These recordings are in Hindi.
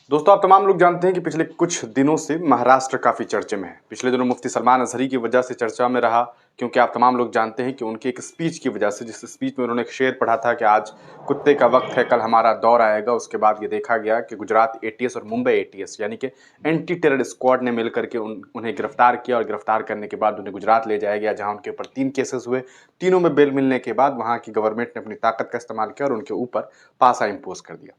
दोस्तों, आप तमाम लोग जानते हैं कि पिछले कुछ दिनों से महाराष्ट्र काफ़ी चर्चे में है। पिछले दिनों मुफ्ती सलमान अज़हरी की वजह से चर्चा में रहा, क्योंकि आप तमाम लोग जानते हैं कि उनकी एक स्पीच की वजह से, जिस स्पीच में उन्होंने एक शेर पढ़ा था कि आज कुत्ते का वक्त है, कल हमारा दौर आएगा। उसके बाद ये देखा गया कि गुजरात एटीएस और मुंबई एटीएस यानी कि एंटी टेरर स्क्वाड ने मिलकर के उन्हें गिरफ्तार किया और गिरफ्तार करने के बाद उन्हें गुजरात ले जाया गया, जहाँ उनके ऊपर 3 केसेस हुए। तीनों में बेल मिलने के बाद वहाँ की गवर्नमेंट ने अपनी ताकत का इस्तेमाल किया और उनके ऊपर पासा इम्पोज कर दिया।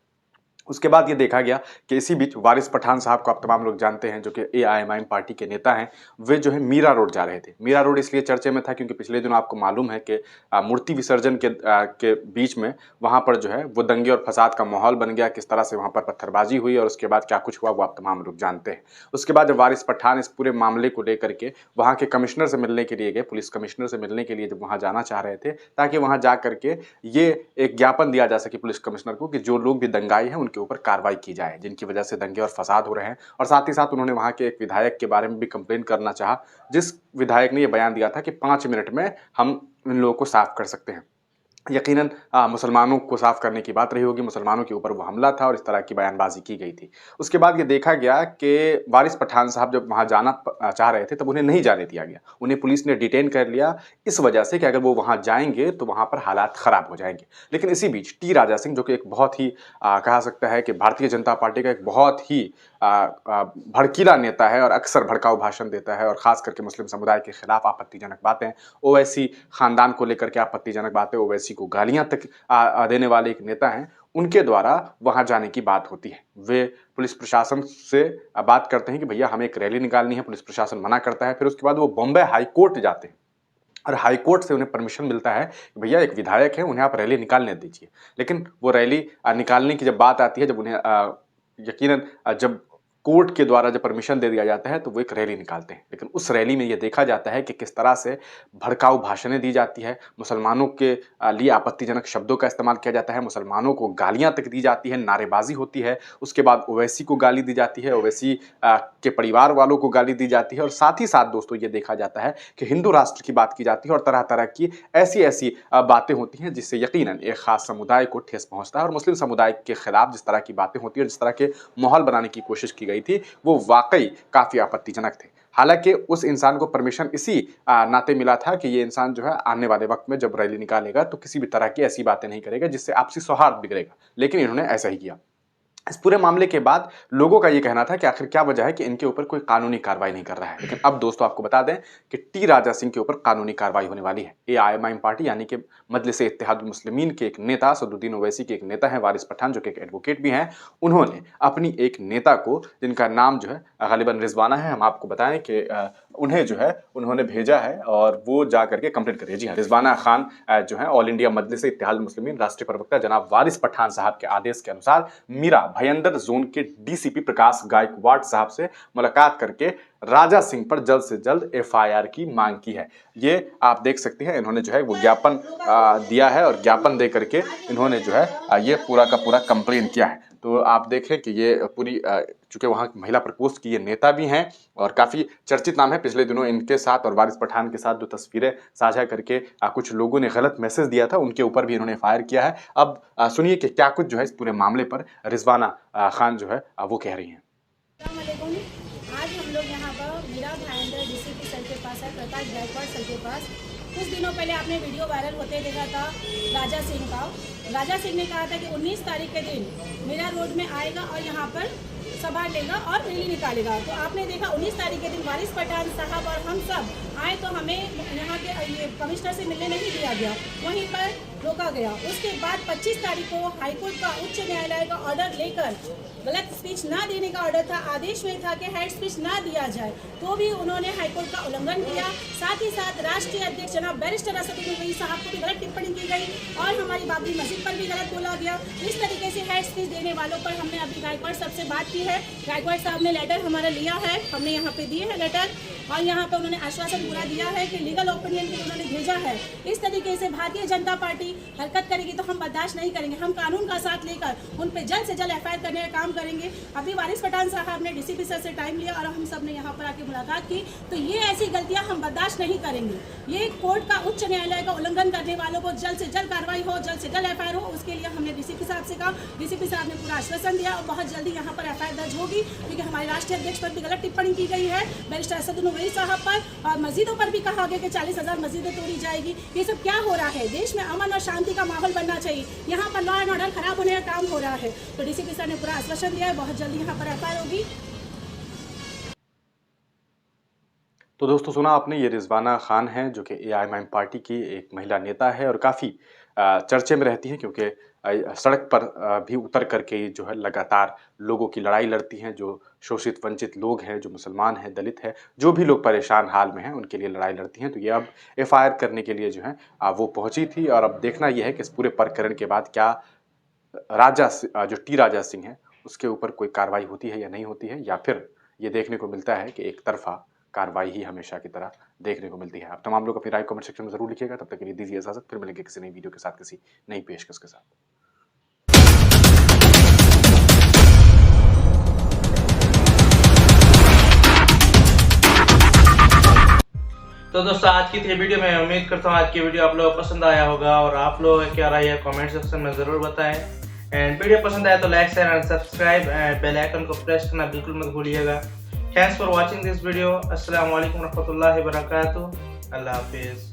उसके बाद ये देखा गया कि इसी बीच वारिस पठान साहब को आप तमाम लोग जानते हैं, जो कि एआईएमआईएम पार्टी के नेता हैं। वे जो है मीरा रोड जा रहे थे। मीरा रोड इसलिए चर्चे में था क्योंकि पिछले दिनों आपको मालूम है कि मूर्ति विसर्जन के बीच में वहाँ पर जो है वो दंगे और फसाद का माहौल बन गया। किस तरह से वहाँ पर पत्थरबाजी हुई और उसके बाद क्या कुछ हुआ वो आप तमाम लोग जानते हैं। उसके बाद जब वारिस पठान इस पूरे मामले को लेकर के वहाँ के कमिश्नर से मिलने के लिए गए, पुलिस कमिश्नर से मिलने के लिए जब वहाँ जाना चाह रहे थे, ताकि वहाँ जा करके ये एक ज्ञापन दिया जा सके पुलिस कमिश्नर को कि जो लोग भी दंगाई हैं उनके ऊपर कार्रवाई की जाए, जिनकी वजह से दंगे और फसाद हो रहे हैं। और साथ ही साथ उन्होंने वहाँ के एक विधायक के बारे में भी कंप्लेन करना चाहा, जिस विधायक ने यह बयान दिया था कि 5 मिनट में हम इन लोगों को साफ कर सकते हैं। यकीनन मुसलमानों को साफ करने की बात रही होगी, मुसलमानों के ऊपर वो हमला था और इस तरह की बयानबाजी की गई थी। उसके बाद ये देखा गया कि वारिस पठान साहब जब वहाँ जाना चाह रहे थे तब उन्हें नहीं जाने दिया गया। उन्हें पुलिस ने डिटेन कर लिया इस वजह से कि अगर वो वहाँ जाएंगे तो वहाँ पर हालात ख़राब हो जाएंगे। लेकिन इसी बीच टी राजा सिंह, जो कि एक बहुत ही कहा सकता है कि भारतीय जनता पार्टी का एक बहुत ही भड़कीला नेता है और अक्सर भड़काऊ भाषण देता है और ख़ास करके मुस्लिम समुदाय के खिलाफ आपत्तिजनक बातें, ओवैसी ख़ानदान को लेकर के आपत्तिजनक बातें, ओवैसी को गालियां तक देने वाले एक नेता हैं, उनके द्वारा वहां जाने की बात होती है। वे पुलिस प्रशासन से बात करते हैं कि भैया हमें एक रैली निकालनी है, पुलिस प्रशासन मना करता है। फिर उसके बाद वो बॉम्बे हाई कोर्ट जाते हैं और हाई कोर्ट से उन्हें परमिशन मिलता है कि भैया एक विधायक है, उन्हें आप रैली निकालने दीजिए। लेकिन वो रैली निकालने की जब बात आती है, जब उन्हें यकीनन जब कोर्ट के द्वारा जब परमिशन दे दिया जाता है तो वो एक रैली निकालते हैं। लेकिन उस रैली में ये देखा जाता है कि किस तरह से भड़काऊ भाषणें दी जाती है, मुसलमानों के लिए आपत्तिजनक शब्दों का इस्तेमाल किया जाता है, मुसलमानों को गालियां तक दी जाती है, नारेबाजी होती है। उसके बाद ओवैसी को गाली दी जाती है, ओवैसी के परिवार वालों को गाली दी जाती है। और साथ ही साथ दोस्तों ये देखा जाता है कि हिंदू राष्ट्र की बात की जाती है और तरह तरह की ऐसी ऐसी बातें होती हैं जिससे यकीनन एक खास समुदाय को ठेस पहुंचता है। और मुस्लिम समुदाय के खिलाफ जिस तरह की बातें होती है और जिस तरह के माहौल बनाने की कोशिश की गई थी वो वाकई काफी आपत्तिजनक थे। हालांकि उस इंसान को परमिशन इसी नाते मिला था कि ये इंसान जो है आने वाले वक्त में जब रैली निकालेगा तो किसी भी तरह की ऐसी बातें नहीं करेगा जिससे आपसी सौहार्द बिगड़ेगा, लेकिन इन्होंने ऐसा ही किया। इस पूरे मामले के बाद लोगों का ये कहना था कि आखिर क्या वजह है कि इनके ऊपर कोई कानूनी कार्रवाई नहीं कर रहा है। लेकिन अब दोस्तों आपको बता दें कि टी राजा सिंह के ऊपर कानूनी कार्रवाई होने वाली है। एआईएमआईएम पार्टी यानी कि मजलिस इत्तेहादुल मुस्लिमीन के एक नेता, सदुद्दीन ओवैसी के एक नेता हैं वारिस पठान, जो कि एक एडवोकेट भी हैं, उन्होंने अपनी एक नेता को, जिनका नाम जो है गालिबन रिजवाना है, हम आपको बताएं कि उन्हें जो है उन्होंने भेजा है और वो जा करके कंप्लेंट करिए। जी हाँ, रिजवाना खान जो है ऑल इंडिया मजलिस इत्तेहादुल मुस्लिमीन राष्ट्रीय प्रवक्ता जनाब वारिस पठान साहब के आदेश के अनुसार मीरा भयंदर जोन के डीसीपी प्रकाश गायकवाड़ साहब से मुलाकात करके राजा सिंह पर जल्द से जल्द एफआईआर की मांग की है। ये आप देख सकते हैं, इन्होंने जो है वो ज्ञापन दिया है और ज्ञापन दे करके इन्होंने जो है ये पूरा का पूरा कंप्लेन किया है। तो आप देखें कि ये पूरी चूंकि वहाँ महिला प्रकोष्ठ की ये नेता भी हैं और काफ़ी चर्चित नाम है। पिछले दिनों इनके साथ और वारिस पठान के साथ जो तस्वीरें साझा करके कुछ लोगों ने गलत मैसेज दिया था, उनके ऊपर भी इन्होंने फायर किया है। अब सुनिए कि क्या कुछ जो है इस पूरे मामले पर रिजवाना खान जो है वो कह रही हैं। आज हम लोग यहाँ पर मीरा भायंदर डीसीपी सेल के पास है, प्रकाश गायकवाड़ सेल के पास। कुछ दिनों पहले आपने वीडियो वायरल होते देखा था राजा सिंह का। राजा सिंह ने कहा था कि 19 तारीख के दिन मीरा रोड में आएगा और यहाँ पर सभा लेगा और रैली निकालेगा। तो आपने देखा 19 तारीख के दिन वारिस पठान साहब और हम सब आए तो हमें यहाँ के ये कमिश्नर से मिलने नहीं दिया गया, वहीं पर रोका गया। उसके बाद 25 तारीख को हाईकोर्ट का उच्च न्यायालय का ऑर्डर लेकर, गलत स्पीच ना देने का ऑर्डर था, आदेश में था कि हेड स्पीच ना दिया जाए, तो भी उन्होंने हाईकोर्ट का उल्लंघन किया। साथ ही साथ राष्ट्रीय अध्यक्ष जनाब बैरिस्टर असदुद्दीन साहब को भी गलत टिप्पणी की गई और हमारी बाबरी मस्जिद पर भी गलत बोला गया। इस तरीके से हेड स्पीच देने वालों पर हमने अभी गायकवाड़ साहब से बात की है। गायकवाड़ साहब ने लेटर हमारा लिया है, हमने यहाँ पे दिए हैं लेटर। और यहाँ पे उन्होंने आश्वासन पूरा दिया है कि लीगल ओपिनियन के लिए उन्होंने भेजा है। इस तरीके से भारतीय जनता पार्टी हरकत करेगी तो हम बर्दाश्त नहीं करेंगे। हम कानून का साथ लेकर उन पर जल्द से जल्द FIR करने का काम करेंगे। अभी वारिस पठान साहब ने DCP सर से टाइम लिया और हम सब ने यहाँ पर आके मुलाकात की, तो ये ऐसी गलतियाँ हम बर्दाश्त नहीं करेंगे। ये कोर्ट का, उच्च न्यायालय का उल्लंघन करने वालों को जल्द से जल्द कार्रवाई हो, जल्द से जल्द FIR हो। उसके लिए हमने DCP साहब से कहा, DCP साहब ने पूरा आश्वासन दिया और बहुत जल्दी यहाँ पर FIR दर्ज होगी, क्योंकि हमारे राष्ट्रीय अध्यक्ष पर भी गलत टिप्पणी की गई है बैरिस्टर असदुद्दीन ओवैसी साहब पर, और मस्जिदों पर भी कहा गया कि 40,000 मस्जिदें तोड़ी जाएगी। ये सब क्या हो रहा है? देश में अमन और शांति का माहौल बनना चाहिए, यहाँ पर लॉ एंड ऑर्डर खराब होने का काम हो रहा है। तो DCP सर ने पूरा आश्वासन दिया है, बहुत जल्दी यहाँ पर FIR होगी। तो दोस्तों, सुना आपने, ये रिजवाना खान हैं जो कि AIMIM पार्टी की एक महिला नेता है और काफ़ी चर्चे में रहती हैं, क्योंकि सड़क पर भी उतर करके जो है लगातार लोगों की लड़ाई लड़ती हैं। जो शोषित वंचित लोग हैं, जो मुसलमान हैं, दलित हैं, जो भी लोग परेशान हाल में हैं, उनके लिए लड़ाई लड़ती हैं। तो ये अब FIR करने के लिए जो है वो पहुंची थी, और अब देखना यह है कि इस पूरे प्रकरण के बाद क्या जो टी राजा सिंह है उसके ऊपर कोई कार्रवाई होती है या नहीं होती है, या फिर ये देखने को मिलता है कि एक तरफा कार्रवाई ही हमेशा की तरह देखने को मिलती है। आप तमाम लोग अपनी राय कमेंट सेक्शन में जरूर लिखिएगा। तब तक के लिए दीजिए इजाजत, फिर मिलेंगे किसी नई वीडियो के साथ, किसी नई पेशकश के साथ। तो दोस्तों, आज की थी वीडियो में उम्मीद करता हूँ आज की वीडियो आप लोगों को पसंद आया होगा, और आप लोग क्या राय है कमेंट सेक्शन में ज़रूर बताएं। एंड वीडियो पसंद आया तो like share and subscribe and bell icon को प्रेस करना बिल्कुल मत भूलिएगा। Thanks for watching this video. अस्सलाम वालेकुम रहमतुल्लाहि व बरकातुहू। अल्लाह हाफिज़।